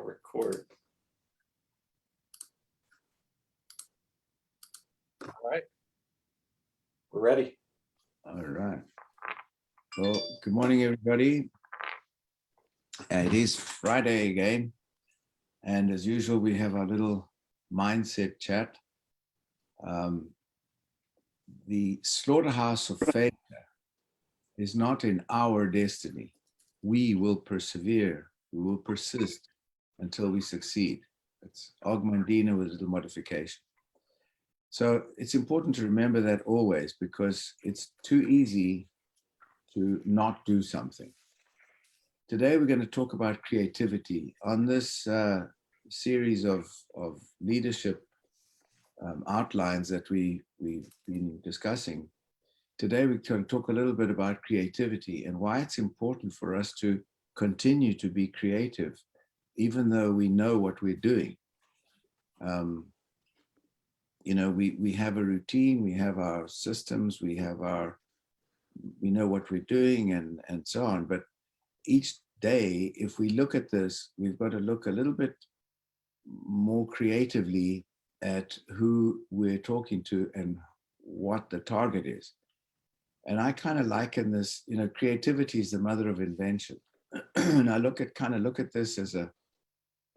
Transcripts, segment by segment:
record. All right. We're ready. All right. Well, good morning, everybody. It is Friday again. And as usual, we have our little mindset chat. The slaughterhouse of failure is not in our destiny. We will persevere. We will persist until we succeed. It's Ogmandino with a little modification. So it's important to remember that always, because it's too easy to not do something. Today, we're going to talk about creativity. On this series of leadership outlines that we've been discussing, today we're going to talk a little bit about creativity and why it's important for us to continue to be creative, even though we know what we're doing. You know, we have a routine, we have our systems, we know what we're doing and so on. But each day, if we look at this, we've got to look a little bit more creatively at who we're talking to and what the target is. And I kind of liken this, you know, creativity is the mother of invention. And I look at this as a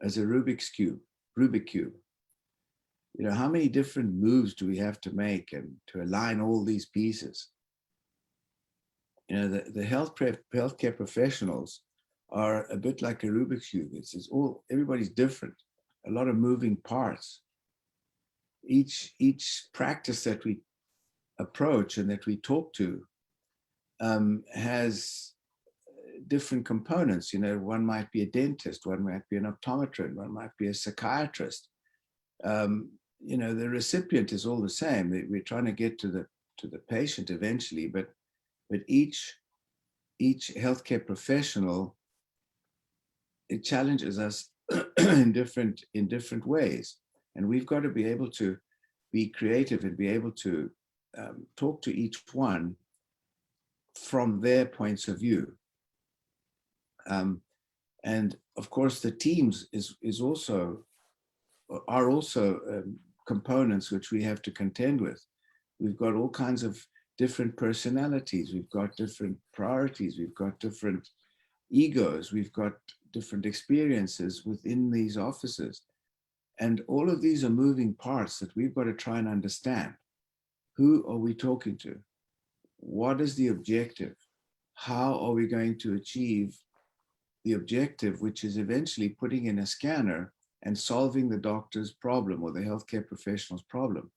Rubik's Cube. You know, how many different moves do we have to make and to align all these pieces? You know, the healthcare professionals are a bit like a Rubik's Cube. It's all, everybody's different, a lot of moving parts. Each practice that we approach and that we talk to has different components. You know, one might be a dentist, one might be an optometrist, one might be a psychiatrist. You know, the recipient is all the same. We're trying to get to the patient eventually, but each healthcare professional, it challenges us in different ways, and we've got to be able to be creative and be able to talk to each one from their points of view. And of course, the teams are also components which we have to contend with. We've got all kinds of different personalities, we've got different priorities, we've got different egos, we've got different experiences within these offices. And all of these are moving parts that we've got to try and understand. Who are we talking to? What is the objective? How are we going to achieve the objective, which is eventually putting in a scanner and solving the doctor's problem or the healthcare professional's problem?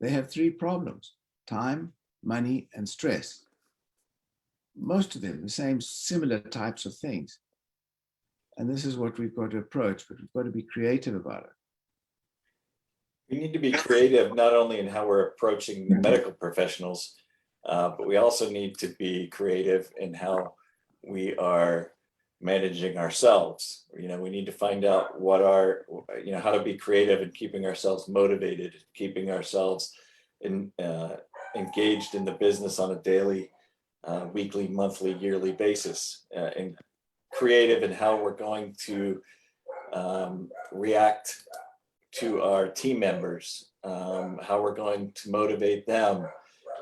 They have three problems: time, money, and stress. Most of them, the same similar types of things. And this is what we've got to approach, but we've got to be creative about it. We need to be creative not only in how we're approaching the medical professionals, but we also need to be creative in how we are managing ourselves. You know, we need to find out how to be creative in keeping ourselves motivated, keeping ourselves engaged in the business on a daily, weekly, monthly, yearly basis, and creative in how we're going to react to our team members, how we're going to motivate them.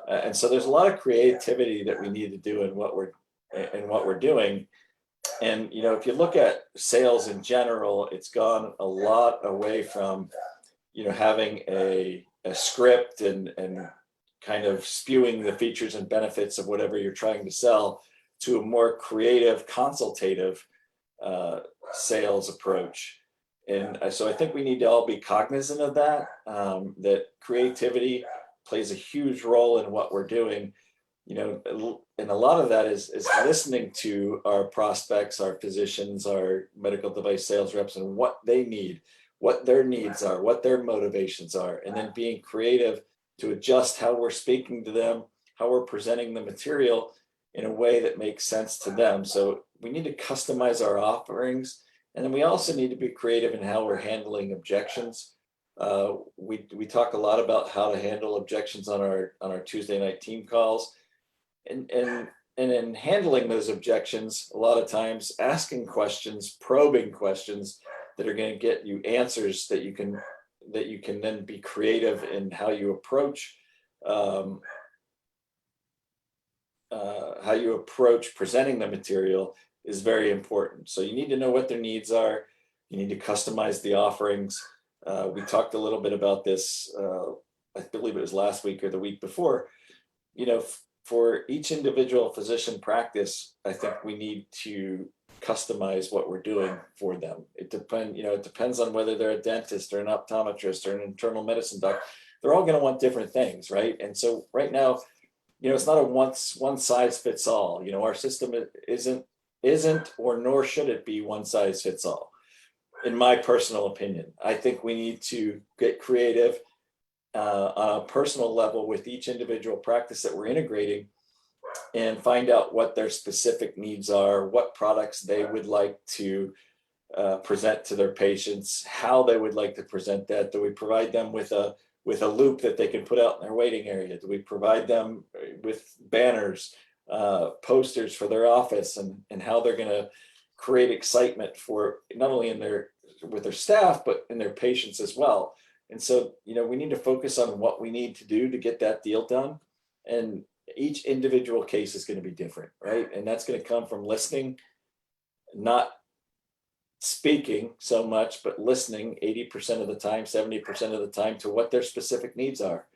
And so there's a lot of creativity that we need to do in what we're doing. And, you know, if you look at sales in general, it's gone a lot away from, you know, having a script and kind of spewing the features and benefits of whatever you're trying to sell, to a more creative, consultative sales approach. And so I think we need to all be cognizant of that, that creativity plays a huge role in what we're doing. You know, and a lot of that is listening to our prospects, our physicians, our medical device sales reps, and what they need, what their needs are, what their motivations are, and then being creative to adjust how we're speaking to them, how we're presenting the material in a way that makes sense to them. So we need to customize our offerings, and then we also need to be creative in how we're handling objections. We talk a lot about how to handle objections on our Tuesday night team calls. And in handling those objections, a lot of times asking questions, probing questions that are going to get you answers that you can then be creative in how you approach presenting the material is very important. So you need to know what their needs are. You need to customize the offerings. We talked a little bit about this, I believe it was last week or the week before. For each individual physician practice, I think we need to customize what we're doing for them. It depends on whether they're a dentist or an optometrist or an internal medicine doc. They're all going to want different things, right? And so right now, it's not a one size fits all. Our system isn't or nor should it be one size fits all. In my personal opinion, I think we need to get creative on a personal level with each individual practice that we're integrating, and find out what their specific needs are, what products they would like to present to their patients, how they would like to present that. Do we provide them with a loop that they can put out in their waiting area? Do we provide them with banners, posters for their office, and how they're going to create excitement for not only with their staff, but in their patients as well? And so, we need to focus on what we need to do to get that deal done. And each individual case is going to be different, right? And that's going to come from listening, not speaking so much, but listening 80% of the time, 70% of the time, to what their specific needs are.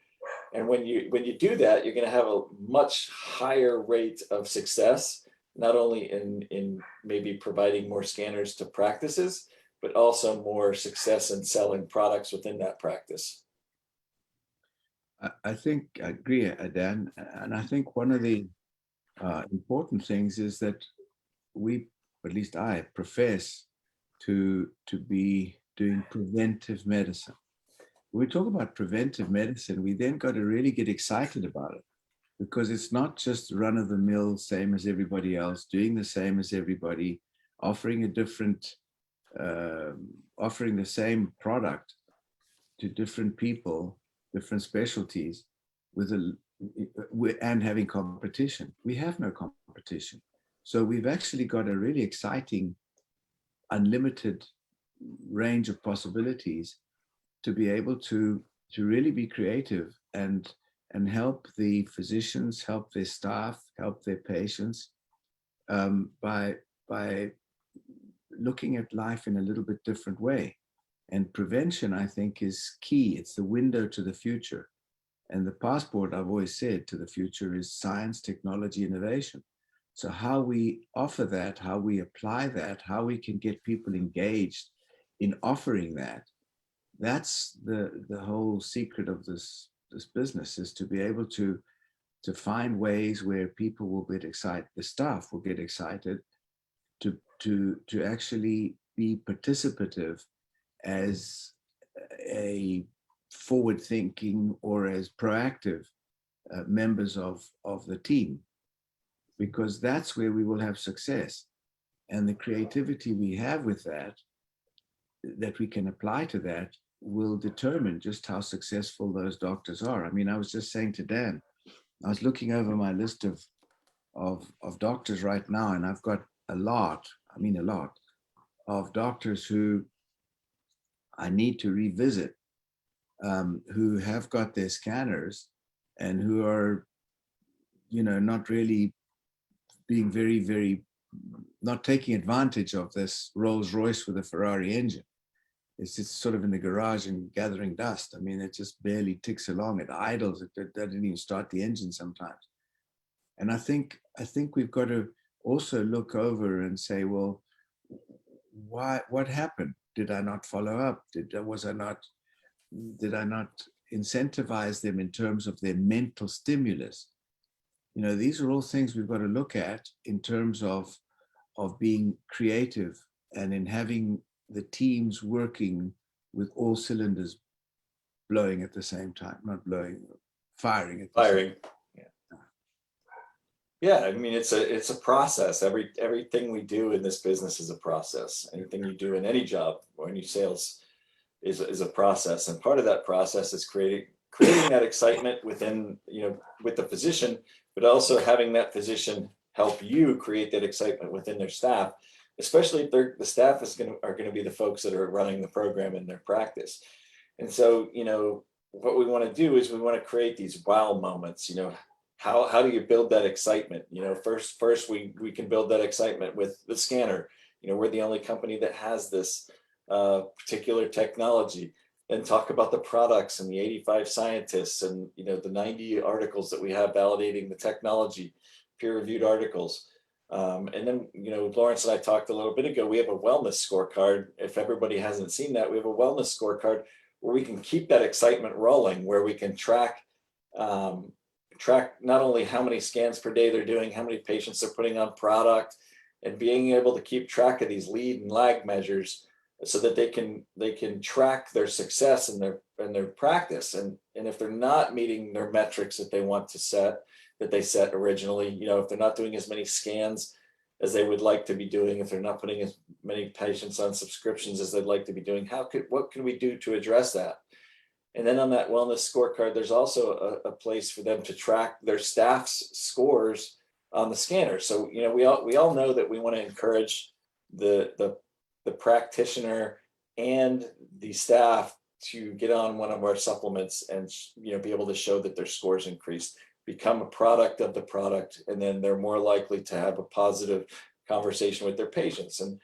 And when you do that, you're going to have a much higher rate of success, not only in maybe providing more scanners to practices, but also more success in selling products within that practice. I think I agree, Dan. And I think one of the important things is that we, at least I, profess to be doing preventive medicine. When we talk about preventive medicine, we then got to really get excited about it, because it's not just run of the mill, same as everybody else, doing the same as everybody, offering a different, offering the same product to different people, different specialties, and having competition. We have no competition. So we've actually got a really exciting, unlimited range of possibilities to be able to really be creative and help the physicians, help their staff, help their patients by looking at life in a little bit different way. And prevention, I think, is key. It's the window to the future. And the passport, I've always said, to the future is science, technology, innovation. So how we offer that, how we apply that, how we can get people engaged in offering that, that's the whole secret of this business, is to be able to find ways where people will get excited, the staff will get excited to actually be participative as a forward-thinking or as proactive members of the team, because that's where we will have success. And the creativity we have with that we can apply to that, will determine just how successful those doctors are. I mean, I was just saying to Dan, I was looking over my list of doctors right now, and I've got a lot of doctors who I need to revisit, who have got their scanners and who are, not really being very, very, not taking advantage of this Rolls Royce with a Ferrari engine. It's just sort of in the garage and gathering dust. I mean, it just barely ticks along. It idles. It doesn't even start the engine sometimes. And I think we've got to also look over and say, well, what happened? Did I not follow up? Did I not incentivize them in terms of their mental stimulus? These are all things we've got to look at in terms of being creative and in having the teams working with all cylinders blowing at the same time, not blowing, firing at the same time. Yeah, I mean, it's a process. Everything we do in this business is a process. Anything you do in any job or any sales is a process. And part of that process is creating that excitement within, with the physician, but also having that physician help you create that excitement within their staff, especially if the staff are going to be the folks that are running the program in their practice. And so, what we want to do is we want to create these wow moments. How do you build that excitement? First we can build that excitement with the scanner. We're the only company that has this particular technology. Then talk about the products and the 85 scientists and the 90 articles that we have validating the technology, peer-reviewed articles. And then, Lawrence and I talked a little bit ago, we have a wellness scorecard. If everybody hasn't seen that, we have a wellness scorecard where we can keep that excitement rolling, where we can track not only how many scans per day they're doing, how many patients they're putting on product, and being able to keep track of these lead and lag measures so that they can track their success in their practice. And if they're not meeting their metrics that they set originally, if they're not doing as many scans as they would like to be doing, if they're not putting as many patients on subscriptions as they'd like to be doing, what can we do to address that? And then on that wellness scorecard, there's also a place for them to track their staff's scores on the scanner. So, we all know that we want to encourage the practitioner and the staff to get on one of our supplements and, be able to show that their scores increased, become a product of the product, and then they're more likely to have a positive conversation with their patients. And,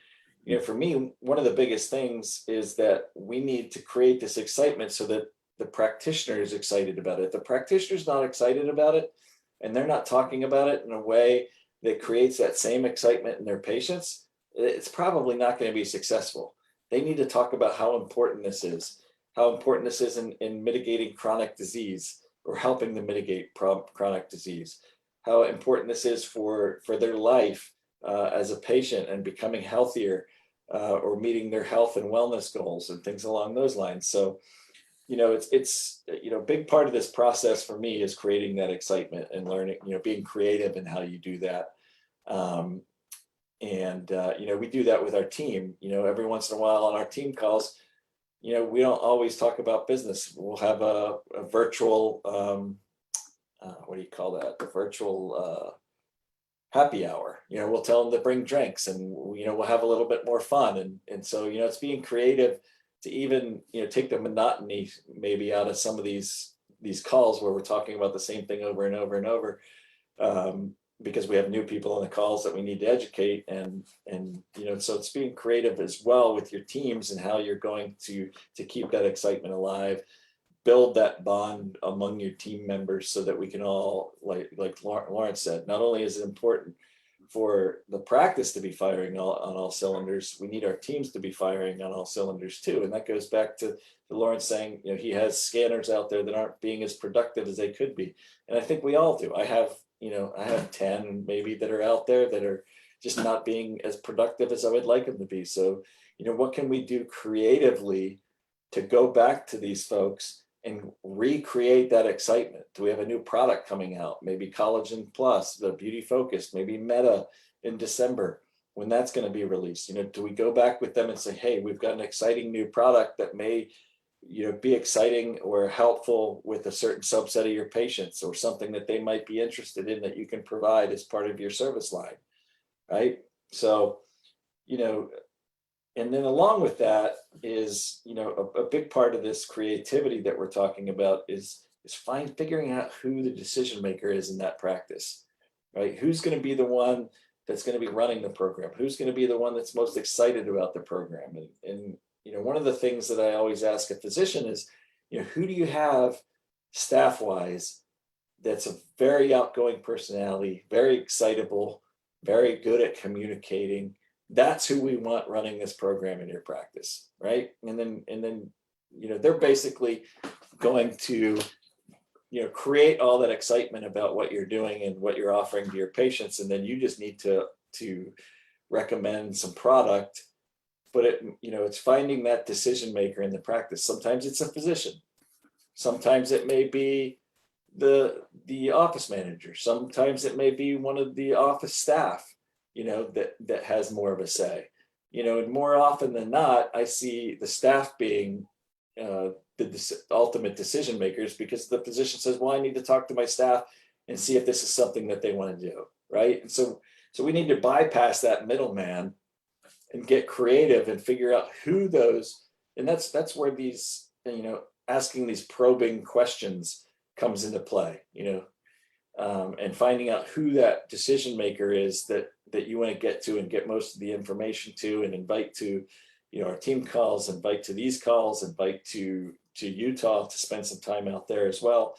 for me, one of the biggest things is that we need to create this excitement so that the practitioner is excited about it. If the practitioner's not excited about it, and they're not talking about it in a way that creates that same excitement in their patients, it's probably not going to be successful. They need to talk about how important this is in mitigating chronic disease, or helping them mitigate chronic disease, how important this is for their life as a patient and becoming healthier, or meeting their health and wellness goals and things along those lines. So, it's a big part of this process for me is creating that excitement and learning, being creative in how you do that. We do that with our team. Every once in a while on our team calls, we don't always talk about business. We'll have a virtual, what do you call that? The virtual happy hour. We'll tell them to bring drinks, and we'll have a little bit more fun. And so, it's being creative to even, take the monotony maybe out of some of these calls where we're talking about the same thing over and over and over, because we have new people on the calls that we need to educate. And so it's being creative as well with your teams and how you're going to keep that excitement alive, build that bond among your team members so that we can all, like Lawrence said, not only is it important for the practice to be firing on all cylinders, we need our teams to be firing on all cylinders too. And that goes back to Lawrence saying, he has scanners out there that aren't being as productive as they could be. And I think we all do. I have 10 maybe that are out there that are just not being as productive as I would like them to be. So, what can we do creatively to go back to these folks and recreate that excitement? Do we have a new product coming out? Maybe Collagen Plus, the Beauty Focus, maybe Meta in December, when that's going to be released. Do we go back with them and say, hey, we've got an exciting new product that may, be exciting or helpful with a certain subset of your patients, or something that they might be interested in that you can provide as part of your service line, right? So, and then along with that is, a big part of this creativity that we're talking about is figuring out who the decision maker is in that practice, right? Who's going to be the one that's going to be running the program? Who's going to be the one that's most excited about the program? And one of the things that I always ask a physician is, who do you have staff-wise that's a very outgoing personality, very excitable, very good at communicating? That's who we want running this program in your practice, right? And then they're basically going to create all that excitement about what you're doing and what you're offering to your patients, and then you just need to recommend some product. But it's finding that decision maker in the practice. Sometimes it's a physician, sometimes it may be the office manager, sometimes it may be one of the office staff, that has more of a say. And more often than not, I see the staff being the ultimate decision makers, because the physician says, well, I need to talk to my staff and see if this is something that they want to do, right? And so we need to bypass that middleman and get creative and figure out who those, and that's where these, asking these probing questions comes into play, and finding out who that decision maker is that you want to get to and get most of the information to, and invite to, our team calls, invite to these calls, invite to Utah to spend some time out there as well.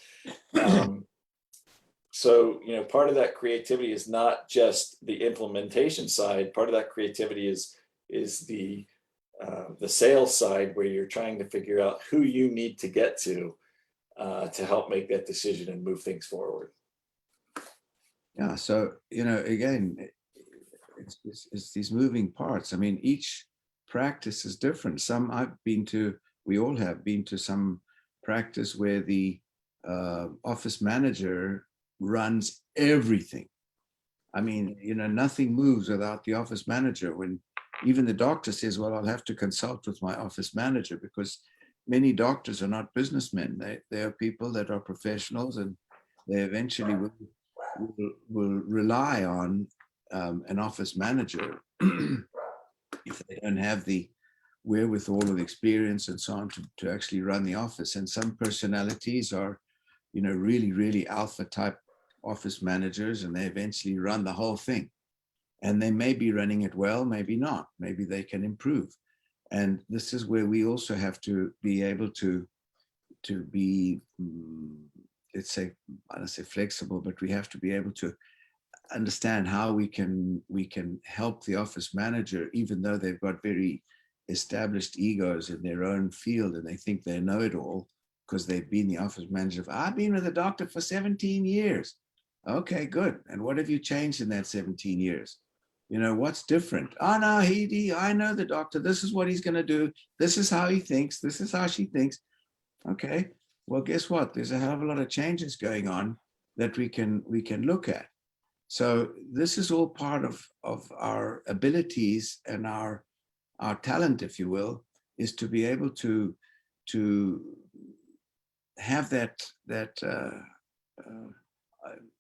So, part of that creativity is not just the implementation side. Part of that creativity is the sales side, where you're trying to figure out who you need to get to help make that decision and move things forward. Yeah. So, again, it's these moving parts. I mean, each practice is different. We all have been to some practice where the office manager runs everything. I mean, nothing moves without the office manager. When even the doctor says, well, I'll have to consult with my office manager, because many doctors are not businessmen. They are people that are professionals, and they eventually will rely on an office manager if they don't have the wherewithal of experience and so on to actually run the office. And some personalities are, really, really alpha type office managers, and they eventually run the whole thing. And they may be running it well, maybe not. Maybe they can improve. And this is where we also have to be able to be, let's say, I don't say flexible, but we have to be able to understand how we can help the office manager, even though they've got very established egos in their own field and they think they know it all because they've been the office manager. I've been with the doctor for 17 years. Okay, good. And what have you changed in that 17 years? What's different? Oh, no, I know the doctor. This is what he's going to do. This is how he thinks. This is how she thinks. Okay. Well, guess what? There's a hell of a lot of changes going on that we can look at. So this is all part of our abilities and our talent, if you will, is to be able to have that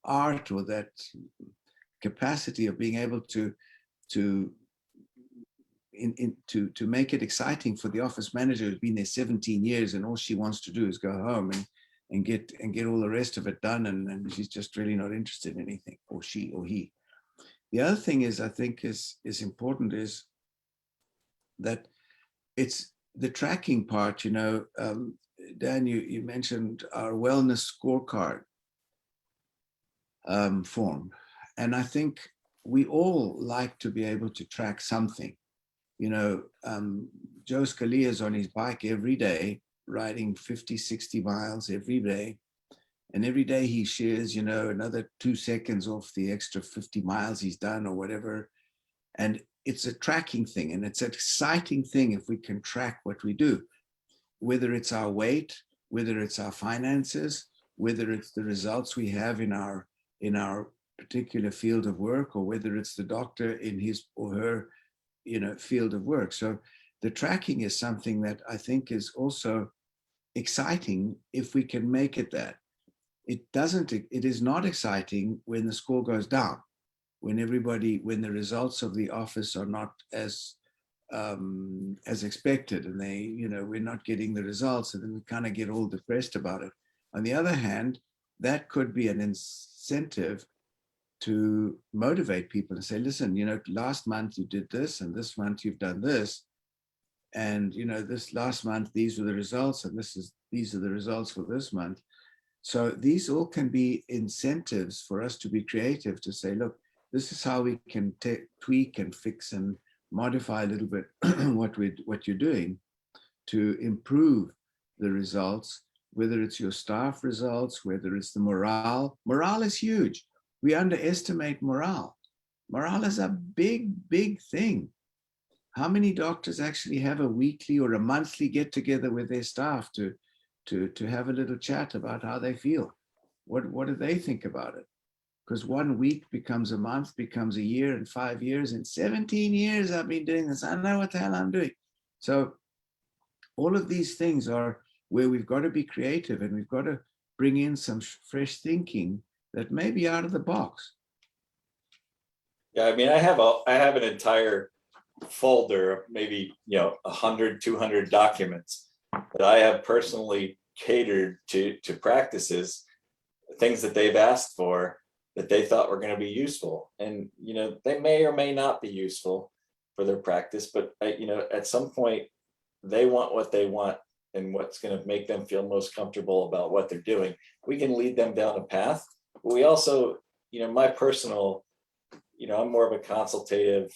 art or that capacity of being able to make it exciting for the office manager who's been there 17 years and all she wants to do is go home and get all the rest of it done, and she's just really not interested in anything, or she or he. The other thing is, I think is important, is that it's the tracking part. Dan, you mentioned our wellness scorecard form, and I think we all like to be able to track something. Joe Scalia is on his bike every day, riding 50, 60 miles every day. And every day he shares, another 2 seconds off the extra 50 miles he's done or whatever. And it's a tracking thing. And it's an exciting thing if we can track what we do, whether it's our weight, whether it's our finances, whether it's the results we have in our particular field of work, or whether it's the doctor in his or her, field of work. So the tracking is something that I think is also exciting if we can make it that. It is not exciting when the score goes down, when the results of the office are not as expected, and we're not getting the results, and then we kind of get all depressed about it. On the other hand, that could be an incentive to motivate people and say, listen, last month you did this, and this month you've done this, and this last month these were the results, and these are the results for this month. So these all can be incentives for us to be creative, to say, look, this is how we can tweak and fix and modify a little bit what you're doing to improve the results, whether it's your staff results, whether it's the morale. Morale is huge. We underestimate morale. Morale is a big, big thing. How many doctors actually have a weekly or a monthly get together with their staff to have a little chat about how they feel? What do they think about it? Because 1 week becomes a month, becomes a year, and 5 years, and 17 years I've been doing this. I don't know what the hell I'm doing. So all of these things are where we've got to be creative, and we've got to bring in some fresh thinking that may be out of the box. Yeah, I mean, I have an entire folder of maybe, 100, 200 documents that I have personally catered to practices, things that they've asked for that they thought were going to be useful. And, they may or may not be useful for their practice, but, at some point they want what they want and what's going to make them feel most comfortable about what they're doing. We can lead them down a path. But we also, my personal, I'm more of a consultative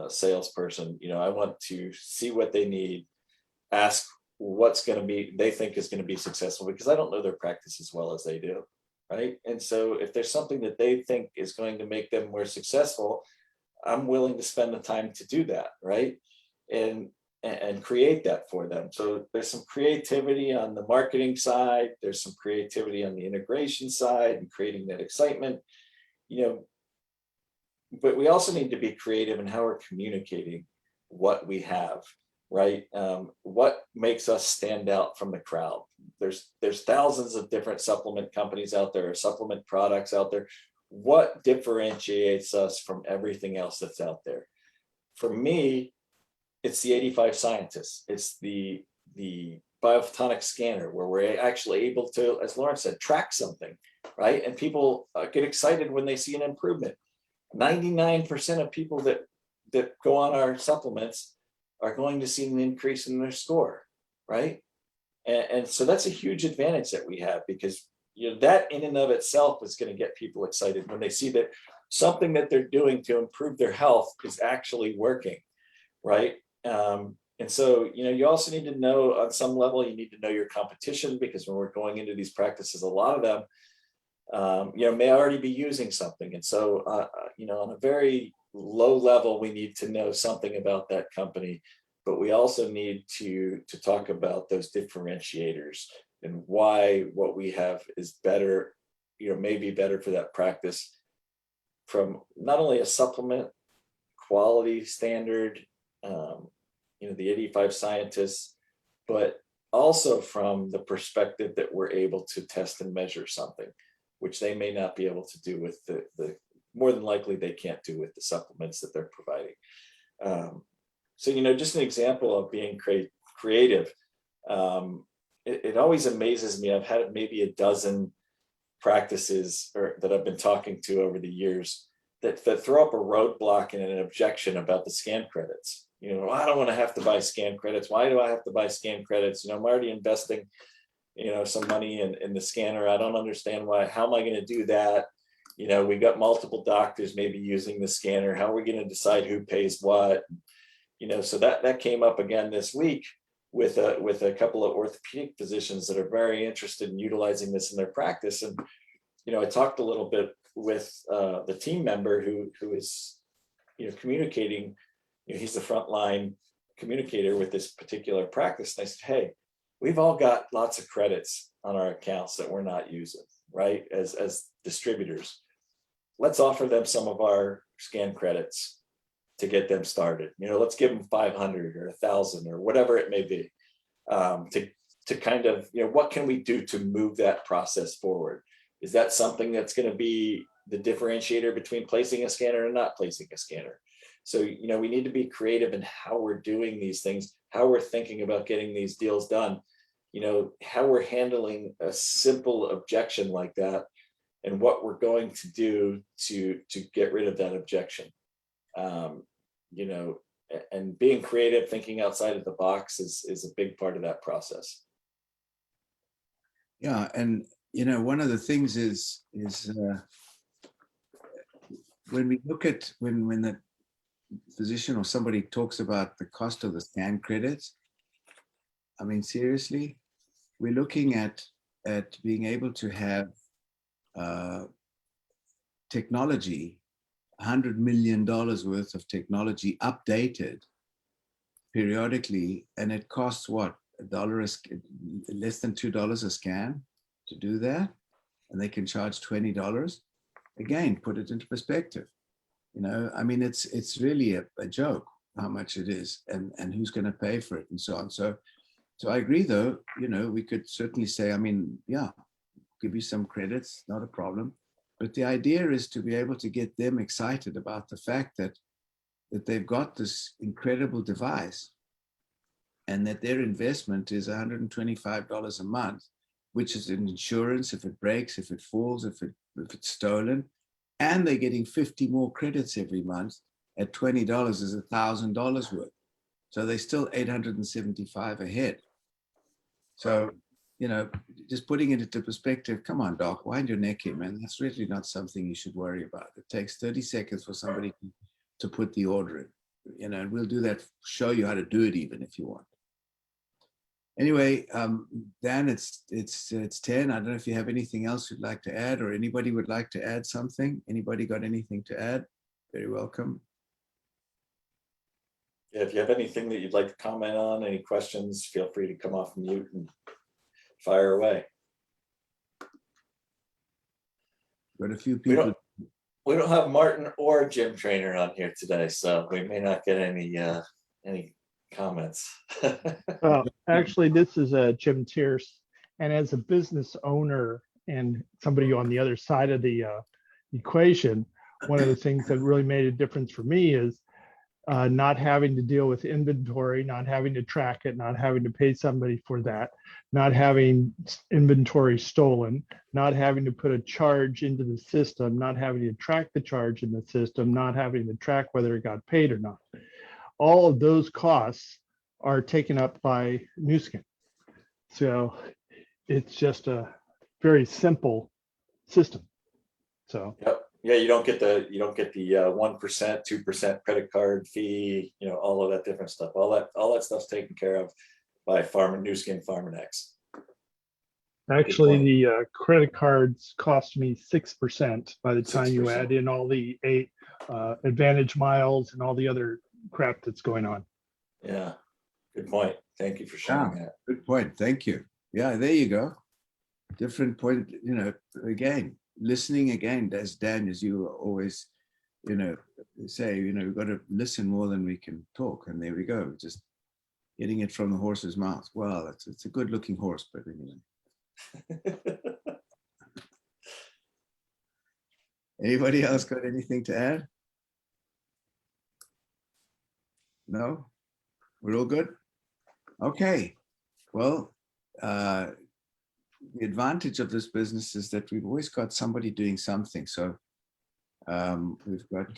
salesperson. I want to see what they need, ask what's going to be, they think is going to be successful, because I don't know their practice as well as they do. Right. And so if there's something that they think is going to make them more successful, I'm willing to spend the time to do that. Right. And create that for them. So there's some creativity on the marketing side. There's some creativity on the integration side and creating that excitement, but we also need to be creative in how we're communicating what we have, right? What makes us stand out from the crowd? There's thousands of different supplement companies out there, or supplement products out there. What differentiates us from everything else that's out there? For me, it's the 85 scientists. It's the biophotonic scanner, where we're actually able to, as Lauren said, track something, right? And people get excited when they see an improvement. 99% of people that go on our supplements are going to see an increase in their score, right? And so that's a huge advantage that we have, because that in and of itself is going to get people excited when they see that something that they're doing to improve their health is actually working, right? And so, you also need to know, on some level, you need to know your competition, because when we're going into these practices, a lot of them, may already be using something. And so, on a very low level, we need to know something about that company, but we also need to talk about those differentiators and why what we have is better, maybe better for that practice, from not only a supplement quality standard, the 85 scientists, but also from the perspective that we're able to test and measure something, which they may not be able to do with the more than likely they can't do with the supplements that they're providing. So, just an example of being creative. It always amazes me. I've had maybe a dozen practices that I've been talking to over the years that throw up a roadblock and an objection about the scan credits. I don't want to have to buy scan credits. Why do I have to buy scan credits? I'm already investing, some money in the scanner. I don't understand why. How am I going to do that? We got multiple doctors maybe using the scanner. How are we going to decide who pays what? So that came up again this week with a couple of orthopedic physicians that are very interested in utilizing this in their practice. And, I talked a little bit with the team member who is, communicating. He's the frontline communicator with this particular practice. And I said, hey, we've all got lots of credits on our accounts that we're not using, right? As distributors, let's offer them some of our scan credits to get them started. Let's give them 500 or 1,000 or whatever it may be, to kind of, what can we do to move that process forward? Is that something that's going to be the differentiator between placing a scanner and not placing a scanner? So, we need to be creative in how we're doing these things, how we're thinking about getting these deals done, how we're handling a simple objection like that, and what we're going to do to get rid of that objection. And being creative, thinking outside of the box is a big part of that process. Yeah, and one of the things is when we look at when the physician or somebody talks about the cost of the scan credits, I mean, seriously, we're looking at being able to have technology, $100 million worth of technology updated periodically, and it costs what, less than $2 a scan to do that, and they can charge $20. Again, put it into perspective. I mean, it's really a joke how much it is, and who's going to pay for it, and so on. So I agree, though. We could certainly say, I mean, yeah, give you some credits, not a problem. But the idea is to be able to get them excited about the fact that that they've got this incredible device and that their investment is $125 a month, which is in insurance if it breaks, if it falls, if it's stolen, and they're getting 50 more credits every month at $20 is $1,000 worth. So they're still 875 ahead. So, you know, just putting it into perspective, come on, Doc, wind your neck in, man. That's really not something you should worry about. It takes 30 seconds for somebody to put the order in, you know, and we'll do that, show you how to do it even if you want. Anyway, Dan, it's 10. I don't know if you have anything else you'd like to add, or anybody would like to add something. Anybody got anything to add? Very welcome. Yeah, if you have anything that you'd like to comment on, any questions, feel free to come off mute and fire away. Got a few people. We don't have Martin or Gym Trainer on here today, so we may not get any comments. Actually, this is Jim Tierce, and as a business owner and somebody on the other side of the equation, one of the things that really made a difference for me is not having to deal with inventory, not having to track it, not having to pay somebody for that, not having inventory stolen, not having to put a charge into the system, not having to track the charge in the system, not having to track whether it got paid or not. All of those costs are taken up by Nu Skin. So it's just a very simple system. So yep. Yeah, you don't get the 1%, 2% credit card fee, you know, all of that different stuff. All that stuff's taken care of by Nu Skin Pharmanex. actually, the credit cards cost me 6% by the time 6%. You add in all the 8 Advantage miles and all the other crap that's going on. Yeah, good point. Thank you for sharing that. Good point. Thank you. Yeah, there you go. Different point, you know, again, listening again, as Dan, as you always, you know, say, you know, we've got to listen more than we can talk. And there we go, just getting it from the horse's mouth. Well, it's a good looking horse, but anyway. Anybody else got anything to add? No? We're all good? Okay. Well, the advantage of this business is that we've always got somebody doing something. So we've got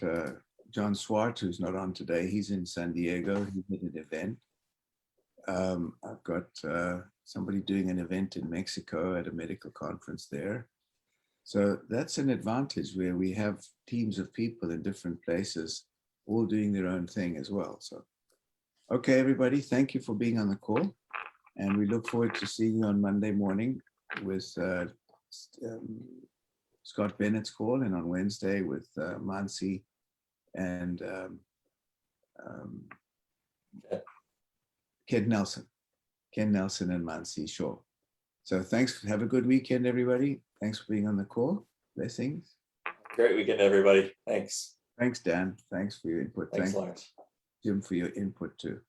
John Swart, who's not on today. He's in San Diego. He did an event. I've got somebody doing an event in Mexico at a medical conference there. So that's an advantage where we have teams of people in different places all doing their own thing as well. So, okay, everybody, thank you for being on the call. And we look forward to seeing you on Monday morning with Scott Bennett's call, and on Wednesday with Mansi and Ken Nelson and Mansi Shaw. So thanks. Have a good weekend, everybody. Thanks for being on the call. Blessings. Great weekend, everybody. Thanks. Thanks, Dan. Thanks for your input. Thanks, Lawrence. Jim, for your input too.